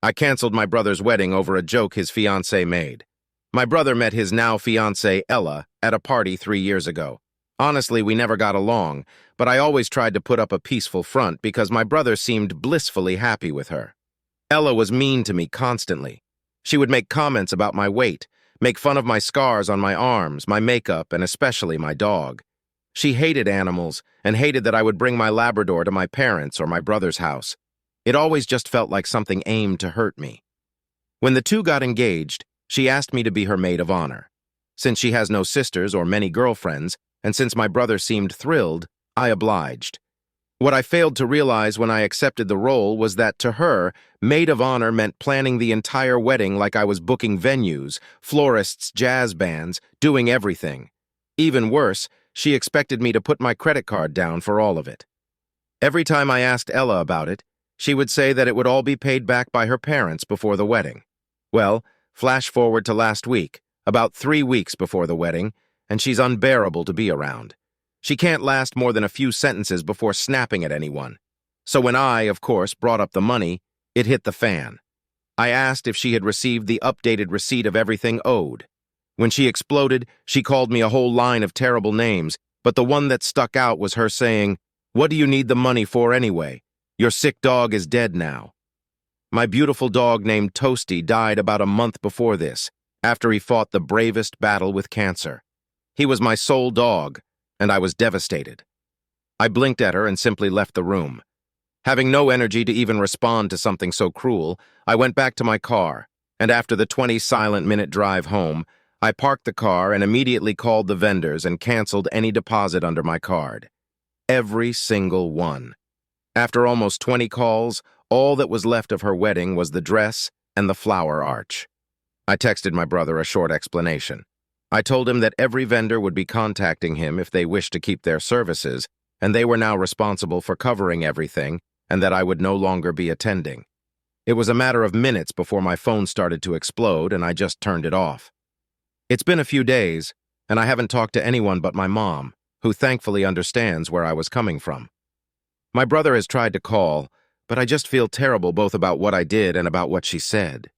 I canceled my brother's wedding over a joke his fiancée made. My brother met his now fiancée, Ella, at a party 3 years ago. Honestly, we never got along, but I always tried to put up a peaceful front because my brother seemed blissfully happy with her. Ella was mean to me constantly. She would make comments about my weight, make fun of my scars on my arms, my makeup, and especially my dog. She hated animals and hated that I would bring my Labrador to my parents' or my brother's house. It always just felt like something aimed to hurt me. When the two got engaged, she asked me to be her maid of honor. Since she has no sisters or many girlfriends, and since my brother seemed thrilled, I obliged. What I failed to realize when I accepted the role was that to her, maid of honor meant planning the entire wedding like I was booking venues, florists, jazz bands, doing everything. Even worse, she expected me to put my credit card down for all of it. Every time I asked Ella about it, she would say that it would all be paid back by her parents before the wedding. Well, flash forward to last week, about 3 weeks before the wedding, and she's unbearable to be around. She can't last more than a few sentences before snapping at anyone. So when I, of course, brought up the money, it hit the fan. I asked if she had received the updated receipt of everything owed. When she exploded, she called me a whole line of terrible names, but the one that stuck out was her saying, "What do you need the money for anyway? Your sick dog is dead now." My beautiful dog named Toasty died about a month before this, after he fought the bravest battle with cancer. He was my sole dog, and I was devastated. I blinked at her and simply left the room. Having no energy to even respond to something so cruel, I went back to my car, and after the 20 silent-minute drive home, I parked the car and immediately called the vendors and canceled any deposit under my card. Every single one. After almost 20 calls, all that was left of her wedding was the dress and the flower arch. I texted my brother a short explanation. I told him that every vendor would be contacting him if they wished to keep their services, and they were now responsible for covering everything, and that I would no longer be attending. It was a matter of minutes before my phone started to explode, and I just turned it off. It's been a few days, and I haven't talked to anyone but my mom, who thankfully understands where I was coming from. My brother has tried to call, but I just feel terrible both about what I did and about what she said.